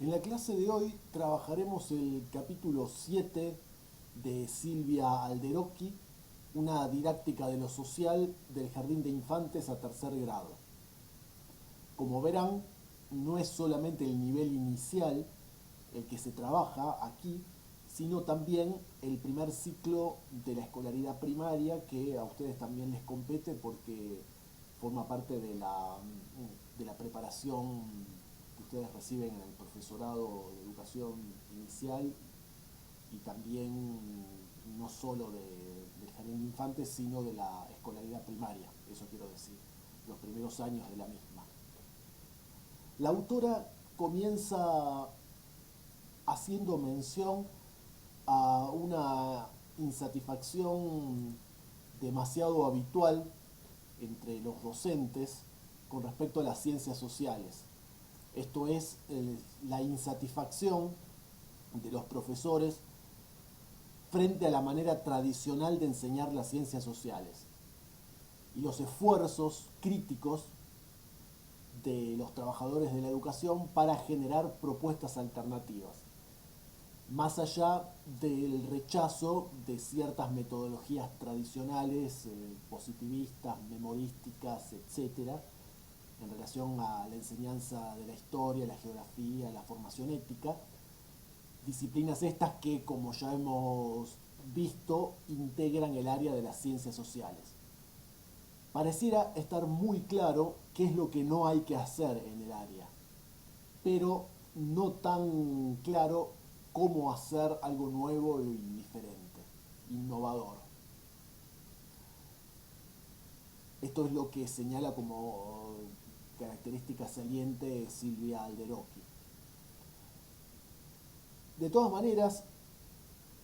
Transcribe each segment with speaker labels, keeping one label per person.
Speaker 1: En la clase de hoy trabajaremos el capítulo 7 de Silvia Alderocchi, una didáctica de lo social del jardín de infantes a tercer grado. Como verán, no es solamente el nivel inicial el que se trabaja aquí, sino también el primer ciclo de la escolaridad primaria que a ustedes también les compete porque forma parte de la preparación que ustedes reciben en el profesorado de educación inicial y también no solo del jardín de infantes, sino de la escolaridad primaria, eso quiero decir, los primeros años de la misma. La autora comienza haciendo mención a una insatisfacción demasiado habitual entre los docentes con respecto a las ciencias sociales. Esto es la insatisfacción de los profesores frente a la manera tradicional de enseñar las ciencias sociales y los esfuerzos críticos de los trabajadores de la educación para generar propuestas alternativas, más allá del rechazo de ciertas metodologías tradicionales, positivistas, memorísticas, etcétera, en relación a la enseñanza de la historia, la geografía, la formación ética, disciplinas estas que, como ya hemos visto, integran el área de las ciencias sociales. Pareciera estar muy claro qué es lo que no hay que hacer en el área, pero no tan claro cómo hacer algo nuevo y diferente, innovador. Esto es lo que señala como característica saliente Silvia Alderocchi. De todas maneras,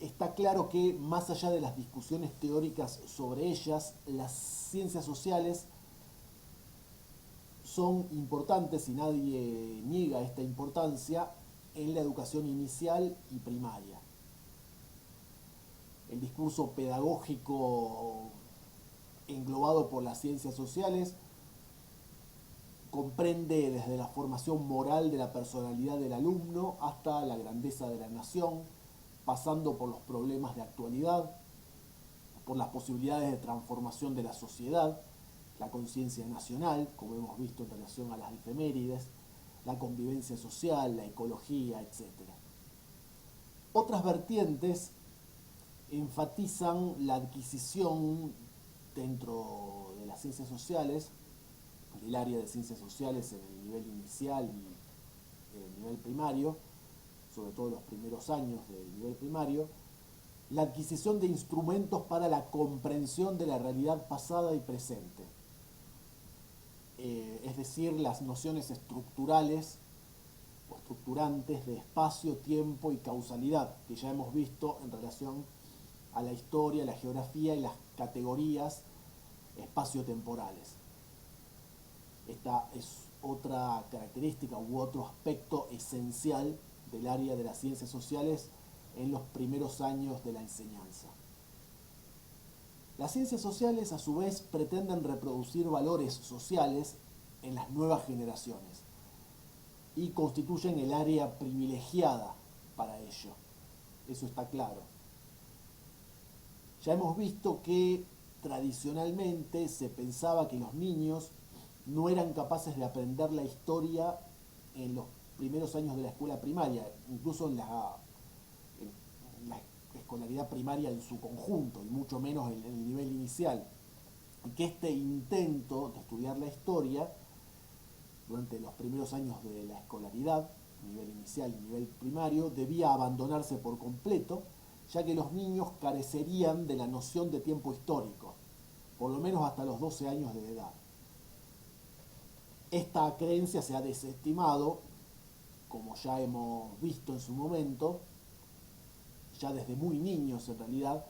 Speaker 1: está claro que más allá de las discusiones teóricas sobre ellas, las ciencias sociales son importantes y nadie niega esta importancia en la educación inicial y primaria. El discurso pedagógico englobado por las ciencias sociales comprende desde la formación moral de la personalidad del alumno hasta la grandeza de la nación, pasando por los problemas de actualidad, por las posibilidades de transformación de la sociedad, la conciencia nacional, como hemos visto en relación a las efemérides, la convivencia social, la ecología, etc. Otras vertientes enfatizan la adquisición dentro de las ciencias sociales, del área de ciencias sociales en el nivel inicial y en el nivel primario, sobre todo los primeros años del nivel primario, la adquisición de instrumentos para la comprensión de la realidad pasada y presente. Es decir, las nociones estructurales o estructurantes de espacio, tiempo y causalidad, que ya hemos visto en relación a la historia, la geografía y las categorías espaciotemporales. Esta es otra característica u otro aspecto esencial del área de las ciencias sociales en los primeros años de la enseñanza. Las ciencias sociales, a su vez, pretenden reproducir valores sociales en las nuevas generaciones y constituyen el área privilegiada para ello. Eso está claro. Ya hemos visto que tradicionalmente se pensaba que los niños no eran capaces de aprender la historia en los primeros años de la escuela primaria, incluso en la escolaridad primaria en su conjunto, y mucho menos en el nivel inicial. Y que este intento de estudiar la historia durante los primeros años de la escolaridad, nivel inicial y nivel primario, debía abandonarse por completo, ya que los niños carecerían de la noción de tiempo histórico, por lo menos hasta los 12 años de edad. Esta creencia se ha desestimado, como ya hemos visto en su momento, ya desde muy niños en realidad,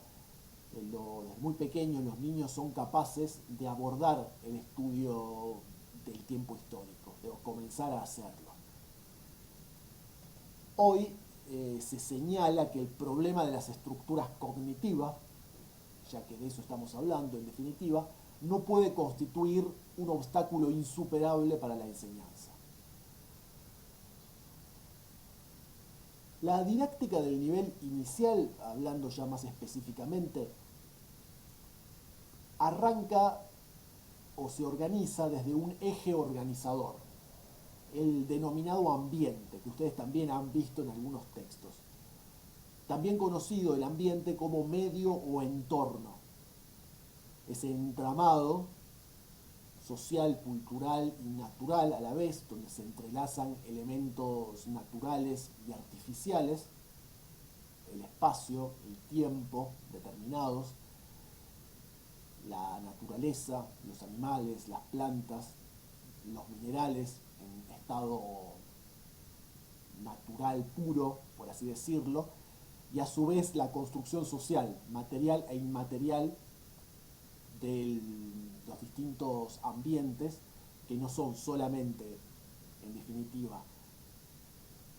Speaker 1: desde muy pequeños los niños son capaces de abordar el estudio del tiempo histórico, de comenzar a hacerlo. Hoy se señala que el problema de las estructuras cognitivas, ya que de eso estamos hablando en definitiva, no puede constituir un obstáculo insuperable para la enseñanza. La didáctica del nivel inicial, hablando ya más específicamente, arranca o se organiza desde un eje organizador, el denominado ambiente, que ustedes también han visto en algunos textos. También conocido el ambiente como medio o entorno. Ese entramado social, cultural y natural a la vez, donde se entrelazan elementos naturales y artificiales, el espacio, el tiempo determinados, la naturaleza, los animales, las plantas, los minerales en estado natural puro, por así decirlo, y a su vez la construcción social, material e inmaterial, de los distintos ambientes, que no son solamente, en definitiva,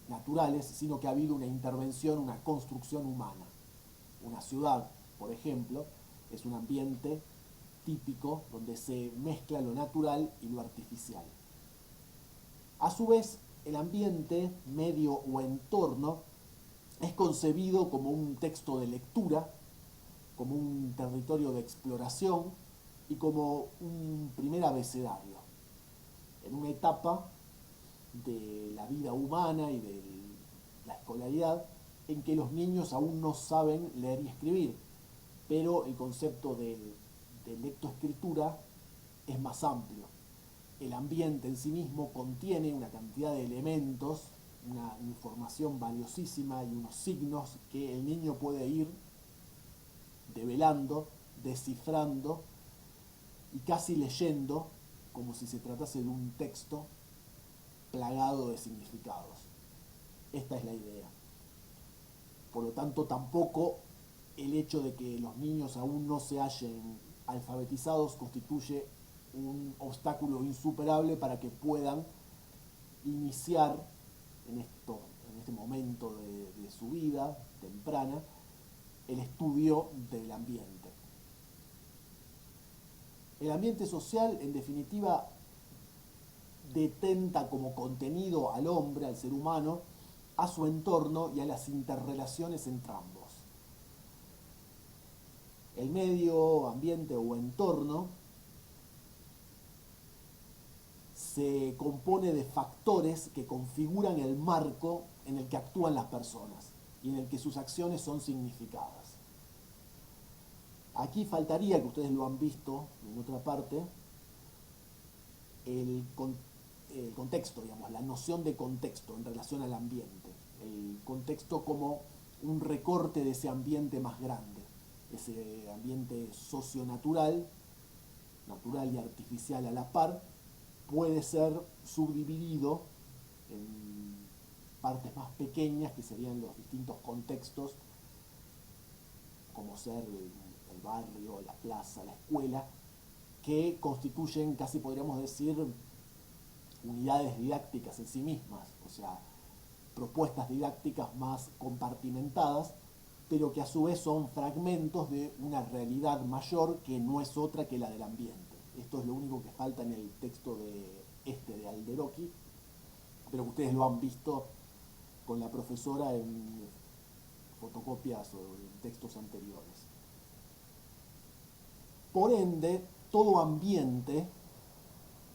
Speaker 1: naturales, sino que ha habido una intervención, una construcción humana. Una ciudad, por ejemplo, es un ambiente típico donde se mezcla lo natural y lo artificial. A su vez, el ambiente, medio o entorno es concebido como un texto de lectura, como un territorio de exploración y como un primer abecedario. En una etapa de la vida humana y de la escolaridad en que los niños aún no saben leer y escribir, pero el concepto de lectoescritura es más amplio. El ambiente en sí mismo contiene una cantidad de elementos, una información valiosísima y unos signos que el niño puede ir develando, descifrando y casi leyendo como si se tratase de un texto plagado de significados. Esta es la idea. Por lo tanto, tampoco el hecho de que los niños aún no se hallen alfabetizados constituye un obstáculo insuperable para que puedan iniciar en este momento de su vida temprana el estudio del ambiente. El ambiente social, en definitiva, detenta como contenido al hombre, al ser humano, a su entorno y a las interrelaciones entre ambos. El medio ambiente o entorno se compone de factores que configuran el marco en el que actúan las personas y en el que sus acciones son significadas. Aquí faltaría, que ustedes lo han visto en otra parte, el contexto, digamos, la noción de contexto en relación al ambiente. El contexto como un recorte de ese ambiente más grande, ese ambiente socionatural, natural y artificial a la par, puede ser subdividido en partes más pequeñas, que serían los distintos contextos, como ser el barrio, la plaza, la escuela, que constituyen, casi podríamos decir, unidades didácticas en sí mismas, o sea, propuestas didácticas más compartimentadas, pero que a su vez son fragmentos de una realidad mayor que no es otra que la del ambiente. Esto es lo único que falta en el texto de Alderochi, pero que ustedes lo han visto con la profesora en fotocopias o en textos anteriores. Por ende, todo ambiente,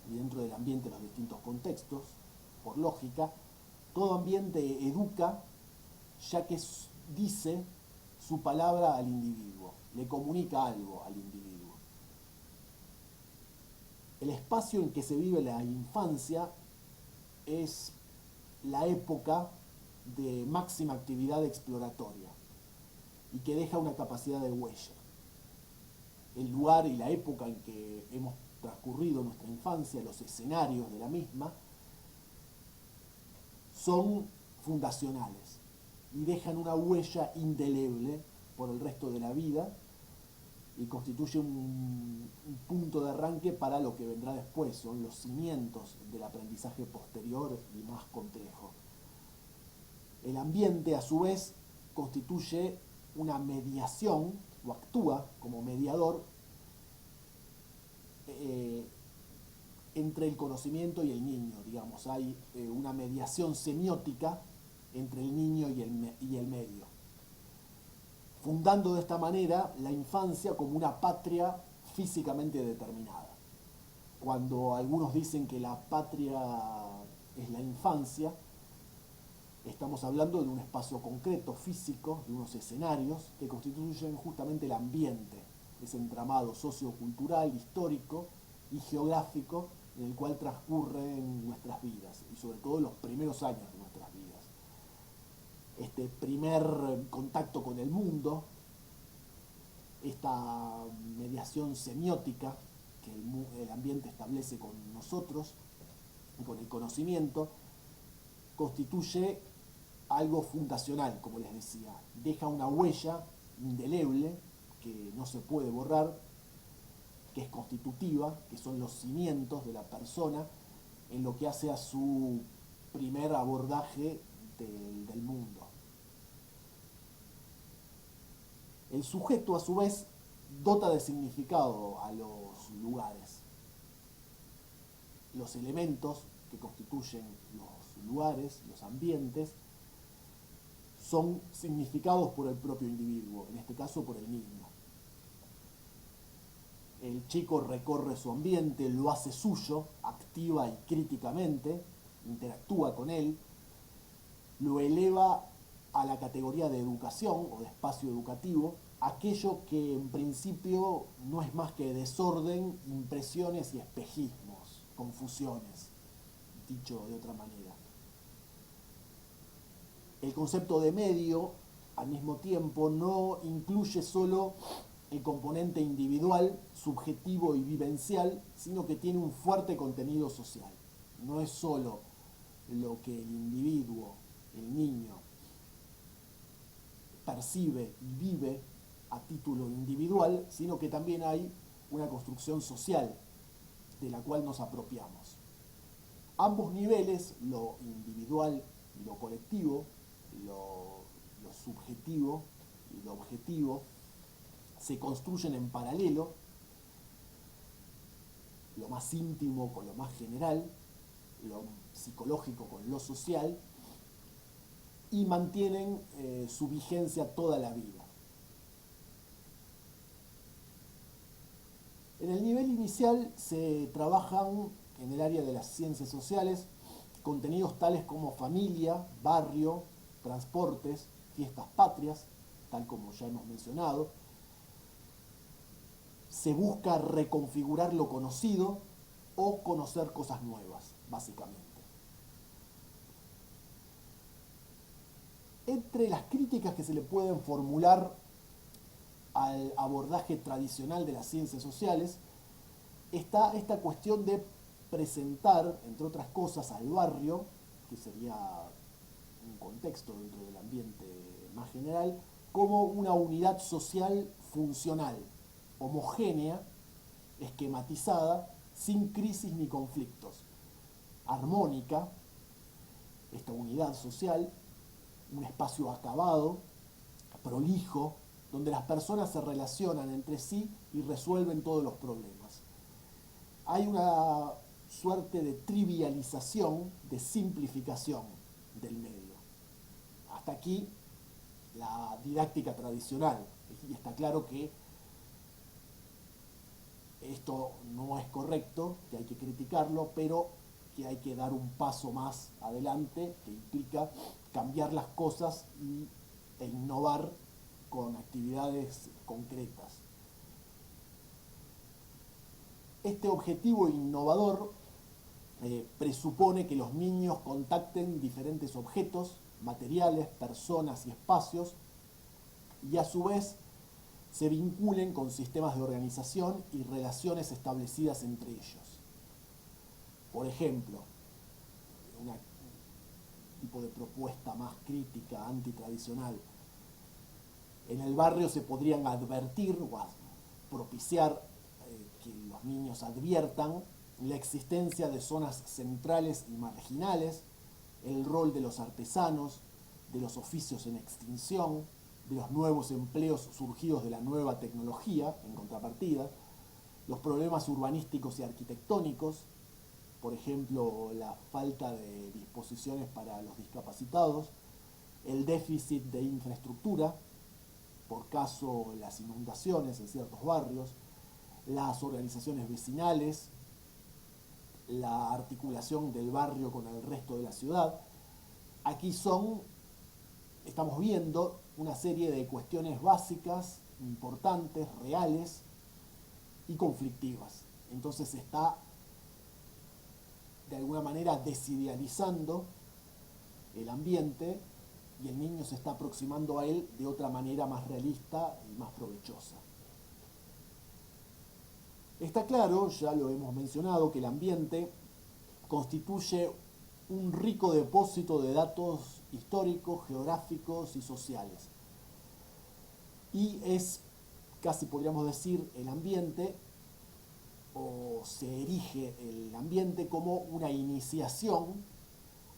Speaker 1: y dentro del ambiente los distintos contextos, por lógica, todo ambiente educa, ya que dice su palabra al individuo, le comunica algo al individuo. El espacio en que se vive la infancia es la época de máxima actividad exploratoria y que deja una capacidad de huella. El lugar y la época en que hemos transcurrido nuestra infancia, los escenarios de la misma, son fundacionales y dejan una huella indeleble por el resto de la vida y constituye un punto de arranque para lo que vendrá después, son los cimientos del aprendizaje posterior y más complejo. El ambiente, a su vez, constituye una mediación o actúa como mediador entre el conocimiento y el niño, digamos. Hay una mediación semiótica entre el niño y el medio, fundando de esta manera la infancia como una patria físicamente determinada. Cuando algunos dicen que la patria es la infancia, estamos hablando de un espacio concreto, físico, de unos escenarios que constituyen justamente el ambiente, ese entramado sociocultural, histórico y geográfico en el cual transcurren nuestras vidas, y sobre todo los primeros años de nuestras vidas. Este primer contacto con el mundo, esta mediación semiótica que el ambiente establece con nosotros y con el conocimiento, constituye algo fundacional, como les decía. Deja una huella indeleble que no se puede borrar, que es constitutiva, que son los cimientos de la persona en lo que hace a su primer abordaje del mundo. El sujeto, a su vez, dota de significado a los lugares. Los elementos que constituyen los lugares, los ambientes, son significados por el propio individuo, en este caso por el niño. El chico recorre su ambiente, lo hace suyo, activa y críticamente, interactúa con él, lo eleva a la categoría de educación o de espacio educativo, aquello que en principio no es más que desorden, impresiones y espejismos, confusiones, dicho de otra manera. El concepto de medio, al mismo tiempo, no incluye solo el componente individual, subjetivo y vivencial, sino que tiene un fuerte contenido social. No es solo lo que el individuo, el niño, percibe y vive a título individual, sino que también hay una construcción social de la cual nos apropiamos. Ambos niveles, lo individual y lo colectivo, lo subjetivo y lo objetivo, se construyen en paralelo, lo más íntimo con lo más general, lo psicológico con lo social, y mantienen su vigencia toda la vida. En el nivel inicial se trabajan en el área de las ciencias sociales contenidos tales como familia, barrio, transportes, fiestas patrias, tal como ya hemos mencionado. Se busca reconfigurar lo conocido o conocer cosas nuevas, básicamente. Entre las críticas que se le pueden formular al abordaje tradicional de las ciencias sociales está esta cuestión de presentar, entre otras cosas, al barrio, que sería un contexto dentro del ambiente más general, como una unidad social funcional, homogénea, esquematizada, sin crisis ni conflictos, armónica, esta unidad social, un espacio acabado, prolijo, donde las personas se relacionan entre sí y resuelven todos los problemas. Hay una suerte de trivialización, de simplificación del medio. Hasta aquí la didáctica tradicional. Y está claro que esto no es correcto, que hay que criticarlo, pero que hay que dar un paso más adelante, que implica cambiar las cosas e innovar con actividades concretas. Este objetivo innovador presupone que los niños contacten diferentes objetos, materiales, personas y espacios, y a su vez se vinculen con sistemas de organización y relaciones establecidas entre ellos. Por ejemplo, un tipo de propuesta más crítica, antitradicional. En el barrio se podrían advertir o propiciar que los niños adviertan la existencia de zonas centrales y marginales, el rol de los artesanos, de los oficios en extinción, de los nuevos empleos surgidos de la nueva tecnología, en contrapartida, los problemas urbanísticos y arquitectónicos, por ejemplo, la falta de disposiciones para los discapacitados, el déficit de infraestructura, por caso las inundaciones en ciertos barrios, las organizaciones vecinales, la articulación del barrio con el resto de la ciudad. Aquí estamos viendo una serie de cuestiones básicas, importantes, reales y conflictivas. Entonces se está de alguna manera desidealizando el ambiente y el niño se está aproximando a él de otra manera más realista y más provechosa. Está claro, ya lo hemos mencionado, que el ambiente constituye un rico depósito de datos históricos, geográficos y sociales. Y es, casi podríamos decir, el ambiente, o se erige el ambiente como una iniciación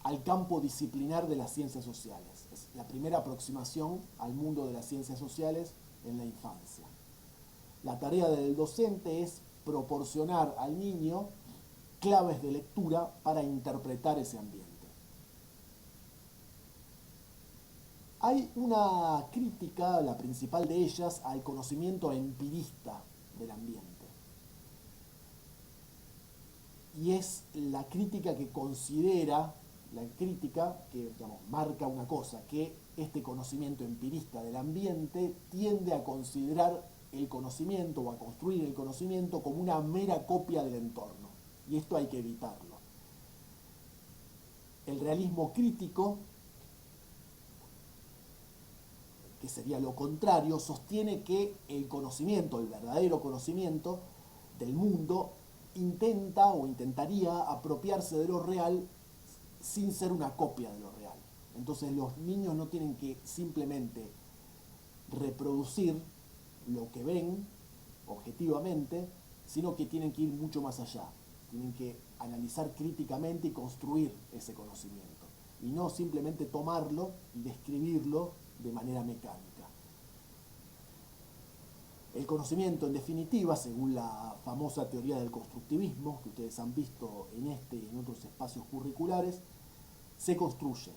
Speaker 1: al campo disciplinar de las ciencias sociales. Es la primera aproximación al mundo de las ciencias sociales en la infancia. La tarea del docente es proporcionar al niño claves de lectura para interpretar ese ambiente. Hay una crítica, la principal de ellas, al conocimiento empirista del ambiente. Y es la crítica que considera, la crítica que marca una cosa, que este conocimiento empirista del ambiente tiende a considerar el conocimiento o a construir el conocimiento como una mera copia del entorno. Y esto hay que evitarlo. El realismo crítico, que sería lo contrario, sostiene que el conocimiento, el verdadero conocimiento del mundo, intenta o intentaría apropiarse de lo real sin ser una copia de lo real. Entonces los niños no tienen que simplemente reproducir lo que ven objetivamente, sino que tienen que ir mucho más allá. Tienen que analizar críticamente y construir ese conocimiento. Y no simplemente tomarlo y describirlo de manera mecánica. El conocimiento, en definitiva, según la famosa teoría del constructivismo, que ustedes han visto en este y en otros espacios curriculares, se construye.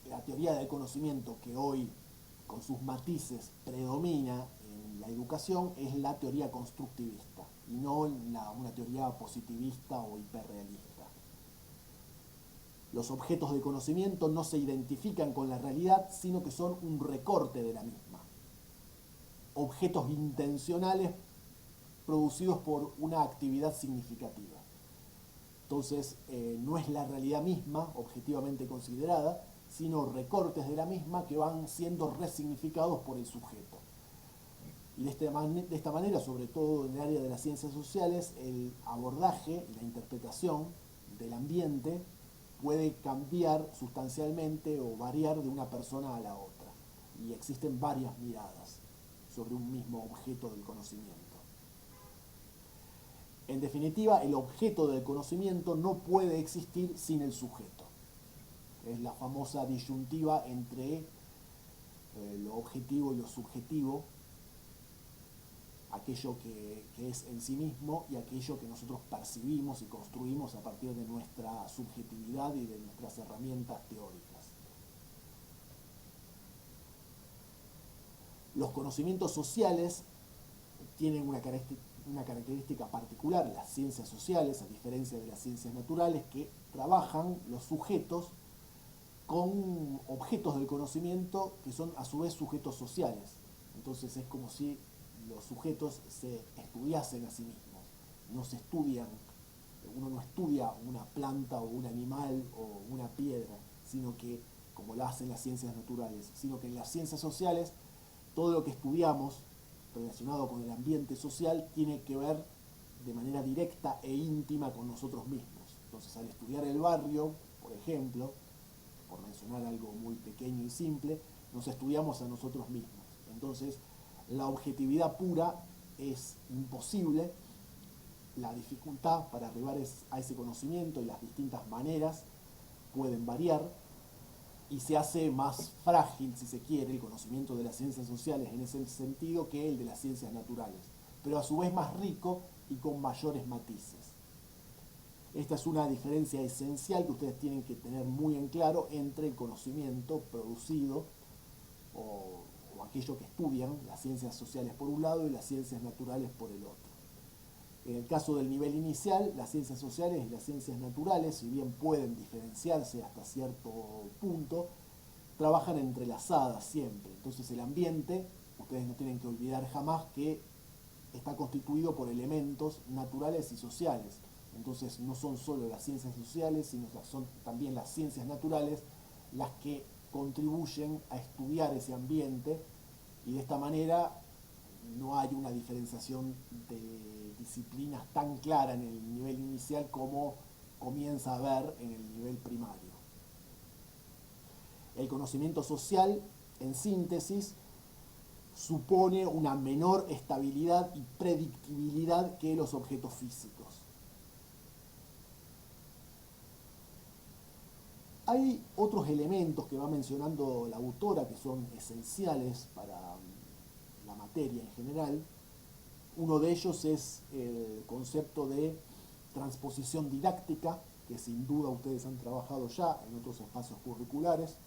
Speaker 1: La teoría del conocimiento que hoy, con sus matices, predomina en la educación es la teoría constructivista y no una teoría positivista o hiperrealista. Los objetos de conocimiento no se identifican con la realidad, sino que son un recorte de la misma. Objetos intencionales producidos por una actividad significativa. Entonces, no es la realidad misma, objetivamente considerada, sino recortes de la misma que van siendo resignificados por el sujeto. Y de esta manera, sobre todo en el área de las ciencias sociales, el abordaje y la interpretación del ambiente puede cambiar sustancialmente o variar de una persona a la otra. Y existen varias miradas sobre un mismo objeto del conocimiento. En definitiva, el objeto del conocimiento no puede existir sin el sujeto. Es la famosa disyuntiva entre lo objetivo y lo subjetivo, aquello que es en sí mismo y aquello que nosotros percibimos y construimos a partir de nuestra subjetividad y de nuestras herramientas teóricas. Los conocimientos sociales tienen una característica particular, las ciencias sociales, a diferencia de las ciencias naturales, que trabajan los sujetos con objetos del conocimiento que son a su vez sujetos sociales. Entonces es como si los sujetos se estudiasen a sí mismos. No se estudian, uno no estudia una planta o un animal o una piedra, sino que, como lo hacen las ciencias naturales, sino que en las ciencias sociales todo lo que estudiamos relacionado con el ambiente social tiene que ver de manera directa e íntima con nosotros mismos. Entonces, al estudiar el barrio, por ejemplo, por mencionar algo muy pequeño y simple, nos estudiamos a nosotros mismos. Entonces, la objetividad pura es imposible, la dificultad para arribar a ese conocimiento y las distintas maneras pueden variar, y se hace más frágil, si se quiere, el conocimiento de las ciencias sociales en ese sentido que el de las ciencias naturales, pero a su vez más rico y con mayores matices. Esta es una diferencia esencial que ustedes tienen que tener muy en claro entre el conocimiento producido o aquello que estudian, las ciencias sociales por un lado y las ciencias naturales por el otro. En el caso del nivel inicial, las ciencias sociales y las ciencias naturales, si bien pueden diferenciarse hasta cierto punto, trabajan entrelazadas siempre. Entonces el ambiente, ustedes no tienen que olvidar jamás que está constituido por elementos naturales y sociales. Entonces no son solo las ciencias sociales, sino son también las ciencias naturales las que contribuyen a estudiar ese ambiente, y de esta manera no hay una diferenciación de disciplinas tan clara en el nivel inicial como comienza a haber en el nivel primario. El conocimiento social, en síntesis, supone una menor estabilidad y predictibilidad que los objetos físicos. Hay otros elementos que va mencionando la autora que son esenciales para la materia en general. Uno de ellos es el concepto de transposición didáctica, que sin duda ustedes han trabajado ya en otros espacios curriculares.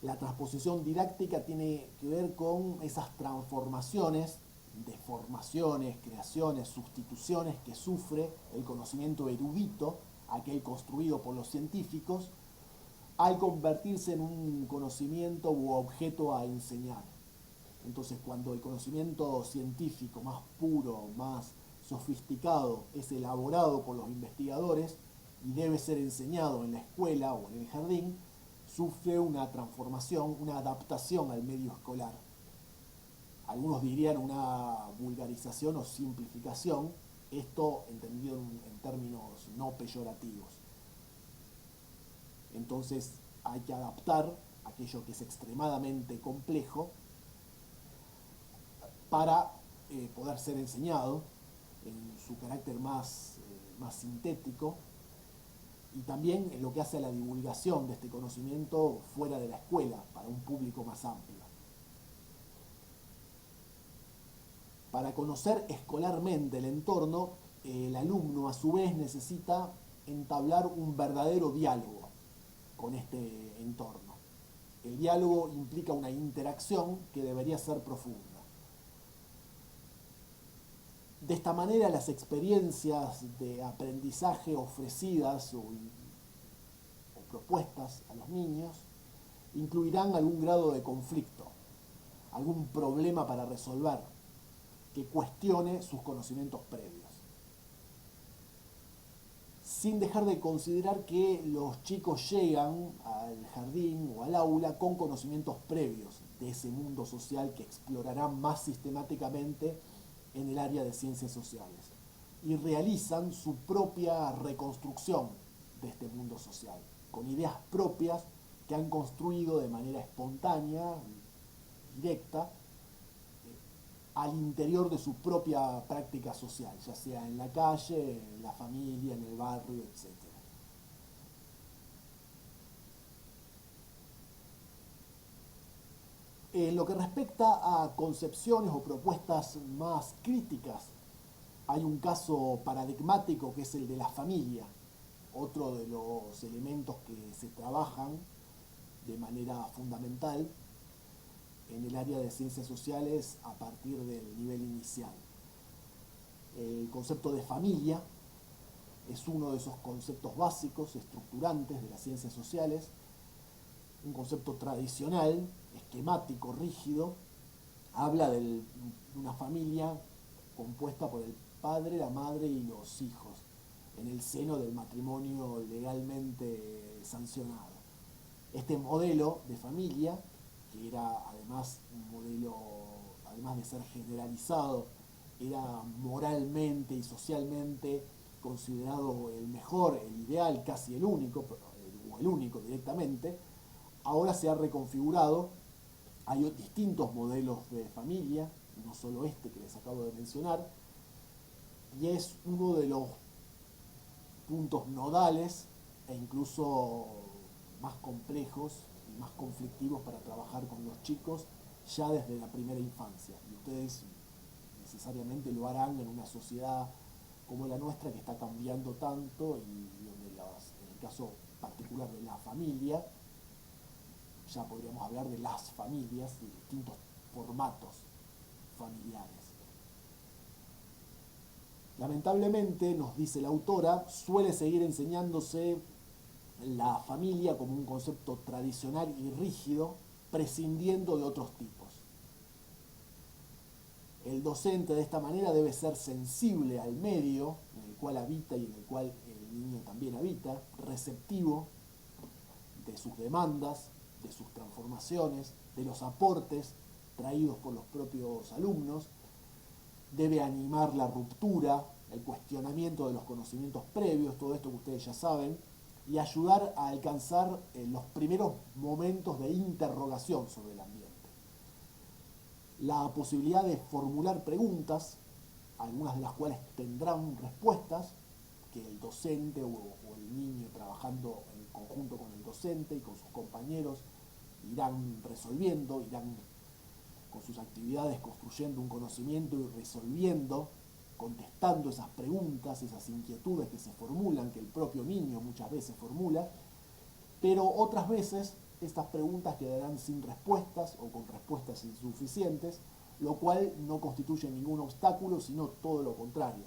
Speaker 1: La transposición didáctica tiene que ver con esas transformaciones, deformaciones, creaciones, sustituciones que sufre el conocimiento erudito, aquel construido por los científicos, al convertirse en un conocimiento u objeto a enseñar. Entonces, cuando el conocimiento científico más puro, más sofisticado, es elaborado por los investigadores y debe ser enseñado en la escuela o en el jardín, sufre una transformación, una adaptación al medio escolar. Algunos dirían una vulgarización o simplificación, esto entendido en términos no peyorativos. Entonces hay que adaptar aquello que es extremadamente complejo para poder ser enseñado en su carácter más sintético, y también en lo que hace a la divulgación de este conocimiento fuera de la escuela, para un público más amplio. Para conocer escolarmente el entorno, el alumno a su vez necesita entablar un verdadero diálogo con este entorno. El diálogo implica una interacción que debería ser profunda. De esta manera, las experiencias de aprendizaje ofrecidas o propuestas a los niños incluirán algún grado de conflicto, algún problema para resolver que cuestione sus conocimientos previos, sin dejar de considerar que los chicos llegan al jardín o al aula con conocimientos previos de ese mundo social que explorarán más sistemáticamente en el área de ciencias sociales, y realizan su propia reconstrucción de este mundo social, con ideas propias que han construido de manera espontánea, directa, al interior de su propia práctica social, ya sea en la calle, en la familia, en el barrio, etc. En lo que respecta a concepciones o propuestas más críticas, hay un caso paradigmático que es el de la familia, otro de los elementos que se trabajan de manera fundamental en el área de ciencias sociales a partir del nivel inicial. El concepto de familia es uno de esos conceptos básicos, estructurantes de las ciencias sociales, un concepto tradicional, esquemático, rígido. Habla de una familia compuesta por el padre, la madre y los hijos, en el seno del matrimonio legalmente sancionado. Este modelo de familia, que era además un modelo, además de ser generalizado, era moralmente y socialmente considerado el mejor, el ideal, casi el único, o el único directamente, ahora se ha reconfigurado. Hay distintos modelos de familia, no solo este que les acabo de mencionar, y es uno de los puntos nodales e incluso más complejos y más conflictivos para trabajar con los chicos ya desde la primera infancia. Y ustedes necesariamente lo harán en una sociedad como la nuestra, que está cambiando tanto y donde en el caso particular de la familia, ya podríamos hablar de las familias, de distintos formatos familiares. Lamentablemente, nos dice la autora, suele seguir enseñándose la familia como un concepto tradicional y rígido, prescindiendo de otros tipos. El docente de esta manera debe ser sensible al medio en el cual habita y en el cual el niño también habita, receptivo de sus demandas, de sus transformaciones, de los aportes traídos por los propios alumnos, debe animar la ruptura, el cuestionamiento de los conocimientos previos, todo esto que ustedes ya saben, y ayudar a alcanzar los primeros momentos de interrogación sobre el ambiente. La posibilidad de formular preguntas, algunas de las cuales tendrán respuestas, que el docente o el niño trabajando en conjunto con el docente y con sus compañeros irán resolviendo, irán con sus actividades construyendo un conocimiento y resolviendo, contestando esas preguntas, esas inquietudes que se formulan, que el propio niño muchas veces formula, pero otras veces estas preguntas quedarán sin respuestas o con respuestas insuficientes, lo cual no constituye ningún obstáculo, sino todo lo contrario.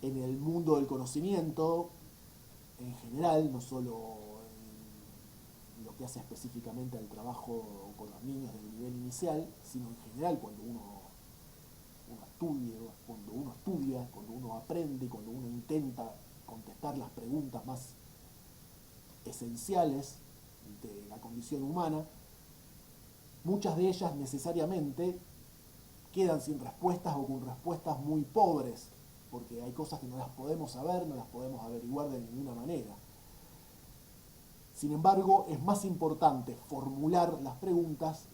Speaker 1: En el mundo del conocimiento, en general, no solo en lo que hace específicamente al trabajo con los niños del nivel inicial, sino en general cuando uno estudia, cuando uno aprende, cuando uno intenta contestar las preguntas más esenciales de la condición humana, muchas de ellas necesariamente quedan sin respuestas o con respuestas muy pobres, porque hay cosas que no las podemos saber, no las podemos averiguar de ninguna manera. Sin embargo, es más importante formular las preguntas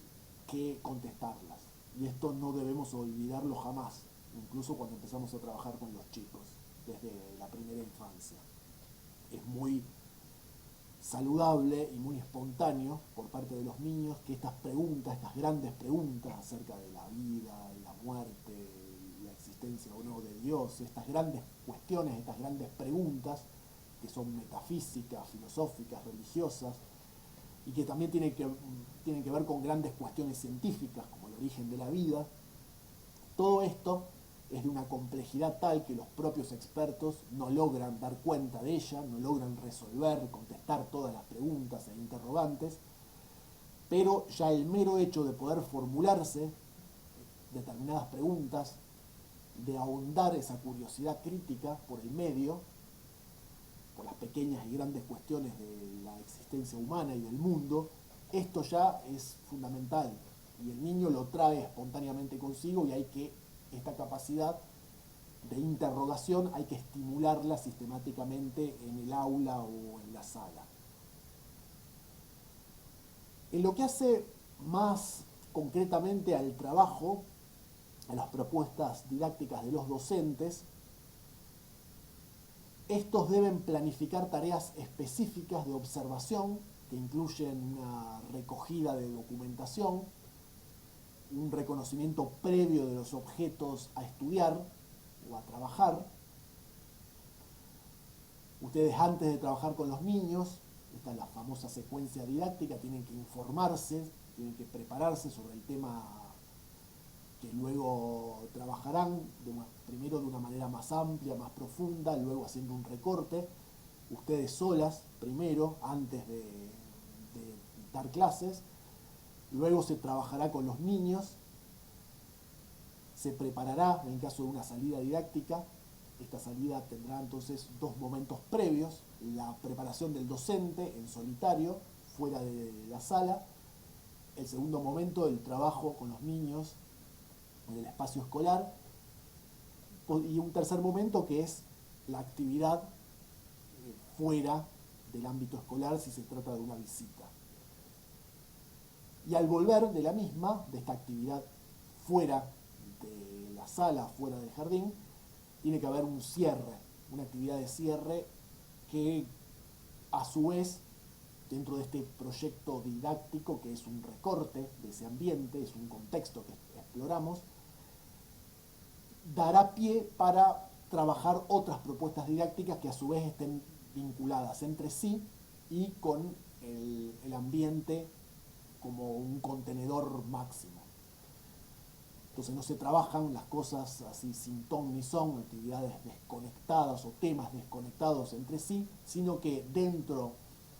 Speaker 1: que contestarlas. Y esto no debemos olvidarlo jamás, incluso cuando empezamos a trabajar con los chicos, desde la primera infancia. Es muy saludable y muy espontáneo por parte de los niños que estas preguntas, estas grandes preguntas acerca de la vida, la muerte, la existencia o no de Dios, estas grandes cuestiones, estas grandes preguntas que son metafísicas, filosóficas, religiosas, y que también tienen que ver con grandes cuestiones científicas, como el origen de la vida. Todo esto es de una complejidad tal que los propios expertos no logran dar cuenta de ella, no logran resolver, contestar todas las preguntas e interrogantes, pero ya el mero hecho de poder formularse determinadas preguntas, de ahondar esa curiosidad crítica por el medio, por las pequeñas y grandes cuestiones de la existencia humana y del mundo, esto ya es fundamental y el niño lo trae espontáneamente consigo y esta capacidad de interrogación hay que estimularla sistemáticamente en el aula o en la sala. En lo que hace más concretamente al trabajo, a las propuestas didácticas de los docentes, estos deben planificar tareas específicas de observación que incluyen una recogida de documentación, un reconocimiento previo de los objetos a estudiar o a trabajar. Ustedes antes de trabajar con los niños, esta es la famosa secuencia didáctica, tienen que informarse, tienen que prepararse sobre el tema que luego trabajarán primero de una manera más amplia, más profunda, luego haciendo un recorte, ustedes solas primero, antes de dar clases, luego se trabajará con los niños, se preparará en el caso de una salida didáctica, esta salida tendrá entonces dos momentos previos, la preparación del docente en solitario, fuera de la sala, el segundo momento, el trabajo con los niños en el espacio escolar, y un tercer momento que es la actividad fuera del ámbito escolar si se trata de una visita. Y al volver de la misma, de esta actividad fuera de la sala, fuera del jardín, tiene que haber un cierre, una actividad de cierre que a su vez, dentro de este proyecto didáctico que es un recorte de ese ambiente, es un contexto que exploramos, dará pie para trabajar otras propuestas didácticas que a su vez estén vinculadas entre sí y con el ambiente como un contenedor máximo. Entonces no se trabajan las cosas así sin ton ni son, actividades desconectadas o temas desconectados entre sí, sino que dentro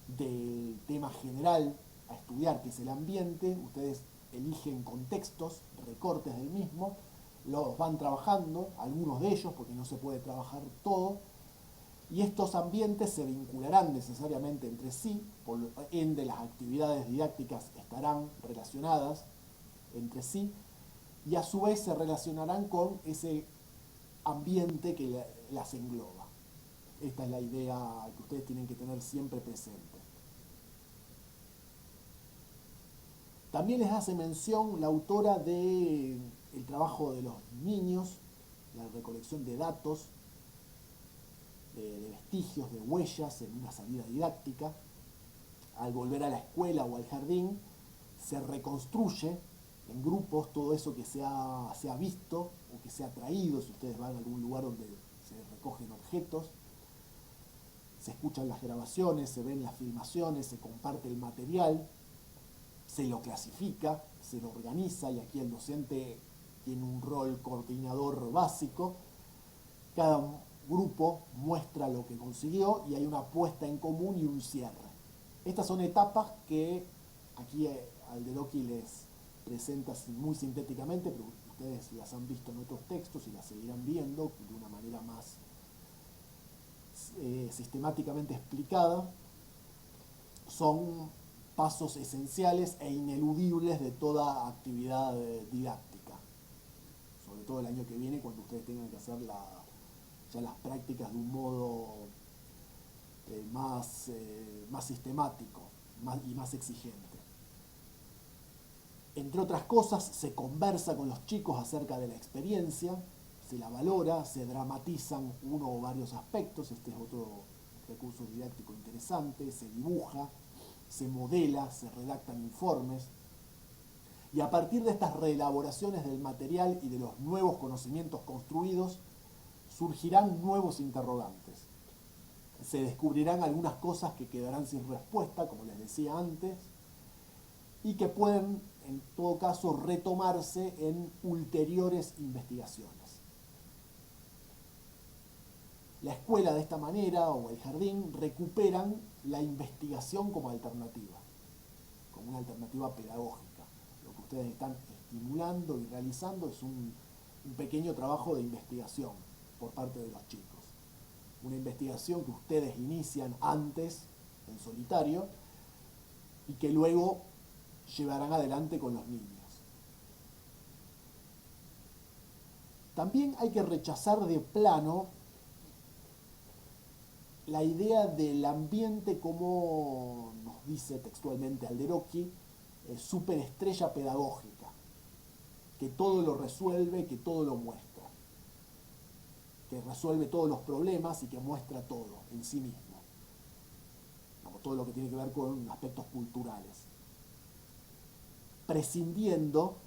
Speaker 1: del tema general a estudiar, que es el ambiente, ustedes eligen contextos, recortes del mismo, los van trabajando, algunos de ellos, porque no se puede trabajar todo, y estos ambientes se vincularán necesariamente entre sí, por ende las actividades didácticas estarán relacionadas entre sí, y a su vez se relacionarán con ese ambiente que las engloba. Esta es la idea que ustedes tienen que tener siempre presente. También les hace mención la autora del trabajo de los niños, la recolección de datos, de vestigios, de huellas en una salida didáctica. Al volver a la escuela o al jardín, se reconstruye en grupos todo eso que se ha visto o que se ha traído. Si ustedes van a algún lugar donde se recogen objetos, se escuchan las grabaciones, se ven las filmaciones, se comparte el material, se lo clasifica, se lo organiza, y aquí el docente tiene un rol coordinador básico. Cada grupo muestra lo que consiguió y hay una puesta en común y un cierre. Estas son etapas que aquí Alderoqui les presenta muy sintéticamente, pero ustedes las han visto en otros textos y las seguirán viendo de una manera más sistemáticamente explicada. Son pasos esenciales e ineludibles de toda actividad didáctica, sobre todo el año que viene, cuando ustedes tengan que hacer ya las prácticas de un modo más sistemático y más exigente. Entre otras cosas, se conversa con los chicos acerca de la experiencia, se la valora, se dramatizan uno o varios aspectos. Este es otro recurso didáctico interesante. Se dibuja, se modela, se redactan informes, y a partir de estas reelaboraciones del material y de los nuevos conocimientos construidos, surgirán nuevos interrogantes. Se descubrirán algunas cosas que quedarán sin respuesta, como les decía antes, y que pueden, en todo caso, retomarse en ulteriores investigaciones. La escuela, de esta manera, o el jardín, recuperan la investigación como alternativa, como una alternativa pedagógica. Lo que ustedes están estimulando y realizando es un pequeño trabajo de investigación por parte de los chicos. Una investigación que ustedes inician antes, en solitario, y que luego llevarán adelante con los niños. También hay que rechazar de plano la idea del ambiente como nos dice textualmente Alderoqui, superestrella pedagógica, que todo lo resuelve, que todo lo muestra, que resuelve todos los problemas y que muestra todo en sí mismo, como todo lo que tiene que ver con aspectos culturales, prescindiendo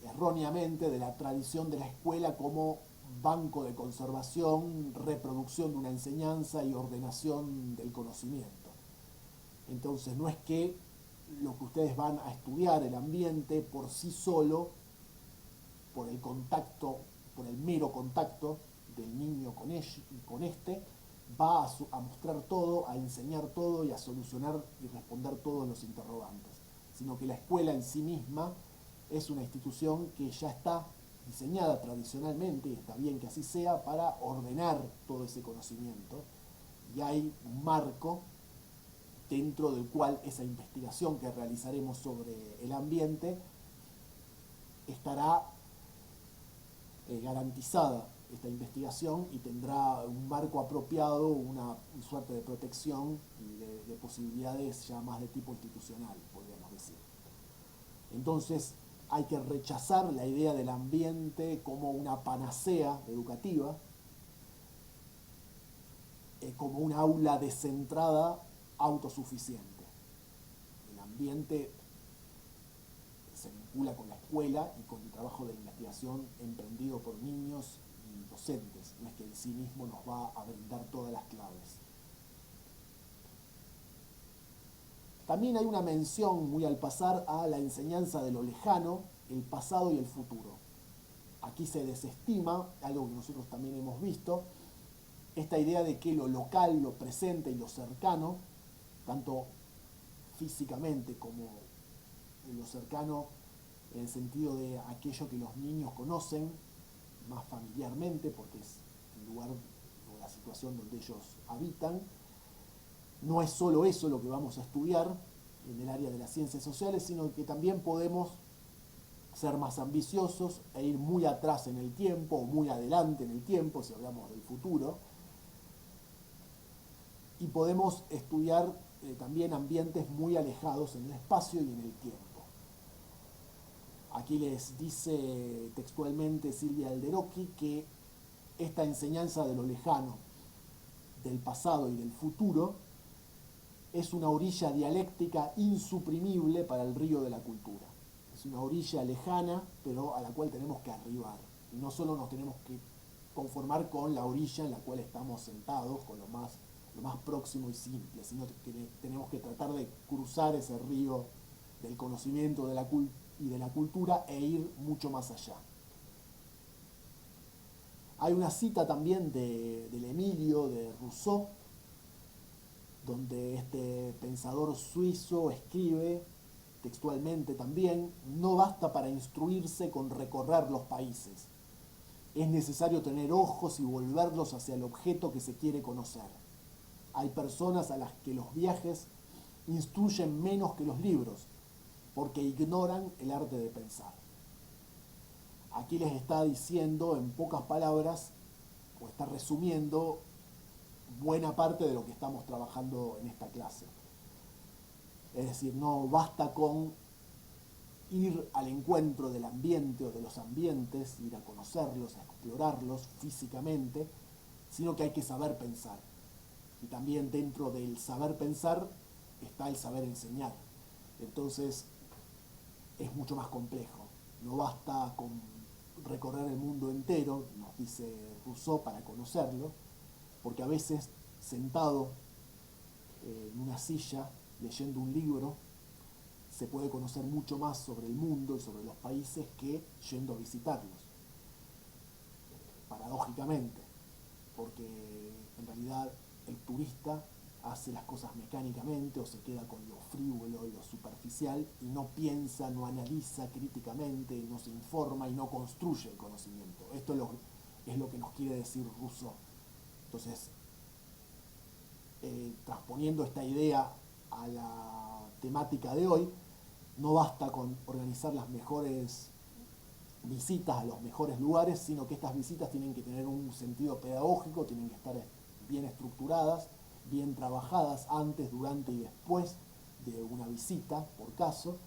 Speaker 1: erróneamente de la tradición de la escuela como banco de conservación, reproducción de una enseñanza y ordenación del conocimiento. Entonces no es que lo que ustedes van a estudiar, el ambiente por sí solo, por el contacto, por el mero contacto del niño con este, va a mostrar todo, a enseñar todo y a solucionar y responder todos los interrogantes, sino que la escuela en sí misma es una institución que ya está diseñada tradicionalmente, y está bien que así sea, para ordenar todo ese conocimiento, y hay un marco dentro del cual esa investigación que realizaremos sobre el ambiente estará garantizada, esta investigación, y tendrá un marco apropiado, una suerte de protección y de posibilidades ya más de tipo institucional, podríamos decir. Entonces hay que rechazar la idea del ambiente como una panacea educativa, como un aula descentrada autosuficiente. El ambiente se vincula con la escuela y con el trabajo de investigación emprendido por niños y docentes. No es que el cinismo nos va a brindar todas las claves. También hay una mención muy al pasar a la enseñanza de lo lejano, el pasado y el futuro. Aquí se desestima, algo que nosotros también hemos visto, esta idea de que lo local, lo presente y lo cercano, tanto físicamente como lo cercano en el sentido de aquello que los niños conocen más familiarmente, porque es el lugar o la situación donde ellos habitan, no es solo eso lo que vamos a estudiar en el área de las ciencias sociales, sino que también podemos ser más ambiciosos e ir muy atrás en el tiempo o muy adelante en el tiempo, si hablamos del futuro, y podemos estudiar también ambientes muy alejados en el espacio y en el tiempo. Aquí les dice textualmente Silvia Alderocchi que esta enseñanza de lo lejano, del pasado y del futuro, es una orilla dialéctica insuprimible para el río de la cultura. Es una orilla lejana, pero a la cual tenemos que arribar. Y no solo nos tenemos que conformar con la orilla en la cual estamos sentados, con lo más próximo y simple, sino que tenemos que tratar de cruzar ese río del conocimiento y de la cultura e ir mucho más allá. Hay una cita también del Emilio, de Rousseau, donde este pensador suizo escribe textualmente también: no basta para instruirse con recorrer los países, es necesario tener ojos y volverlos hacia el objeto que se quiere conocer. Hay personas a las que los viajes instruyen menos que los libros, porque ignoran el arte de pensar. Aquí les está diciendo en pocas palabras, o está resumiendo buena parte de lo que estamos trabajando en esta clase. Es decir, no basta con ir al encuentro del ambiente o de los ambientes, ir a conocerlos, a explorarlos físicamente, sino que hay que saber pensar. Y también dentro del saber pensar está el saber enseñar. Entonces es mucho más complejo. No basta con recorrer el mundo entero, nos dice Rousseau, para conocerlo, porque a veces sentado en una silla leyendo un libro se puede conocer mucho más sobre el mundo y sobre los países que yendo a visitarlos, paradójicamente, porque en realidad el turista hace las cosas mecánicamente o se queda con lo frívolo y lo superficial y no piensa, no analiza críticamente, no se informa y no construye el conocimiento. Esto es lo que nos quiere decir Rousseau. Entonces, transponiendo esta idea a la temática de hoy, no basta con organizar las mejores visitas a los mejores lugares, sino que estas visitas tienen que tener un sentido pedagógico, tienen que estar bien estructuradas, bien trabajadas antes, durante y después de una visita, por caso,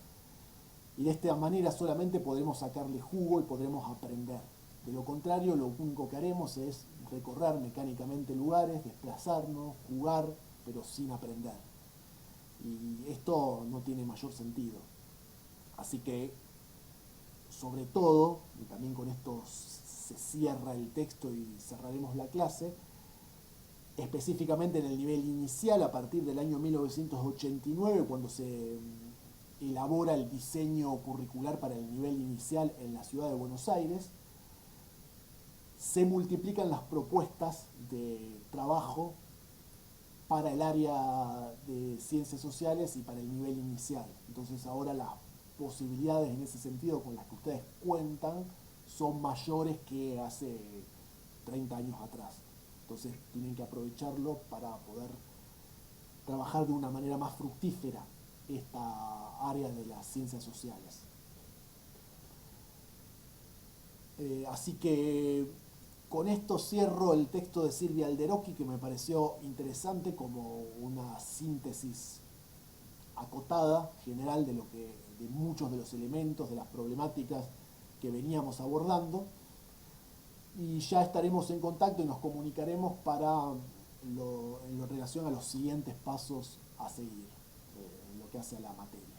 Speaker 1: y de esta manera solamente podremos sacarle jugo y podremos aprender. De lo contrario, lo único que haremos es recorrer mecánicamente lugares, desplazarnos, jugar, pero sin aprender. Y esto no tiene mayor sentido. Así que, sobre todo, y también con esto se cierra el texto y cerraremos la clase, específicamente en el nivel inicial, a partir del año 1989, cuando se elabora el diseño curricular para el nivel inicial en la ciudad de Buenos Aires, se multiplican las propuestas de trabajo para el área de ciencias sociales y para el nivel inicial. Entonces ahora las posibilidades en ese sentido con las que ustedes cuentan son mayores que hace 30 años atrás. Entonces tienen que aprovecharlo para poder trabajar de una manera más fructífera esta área de las ciencias sociales. Así que con esto cierro el texto de Silvia Alderocchi, que me pareció interesante como una síntesis acotada, general, de muchos de los elementos, de las problemáticas que veníamos abordando. Y ya estaremos en contacto y nos comunicaremos en lo relación a los siguientes pasos a seguir, en lo que hace a la materia.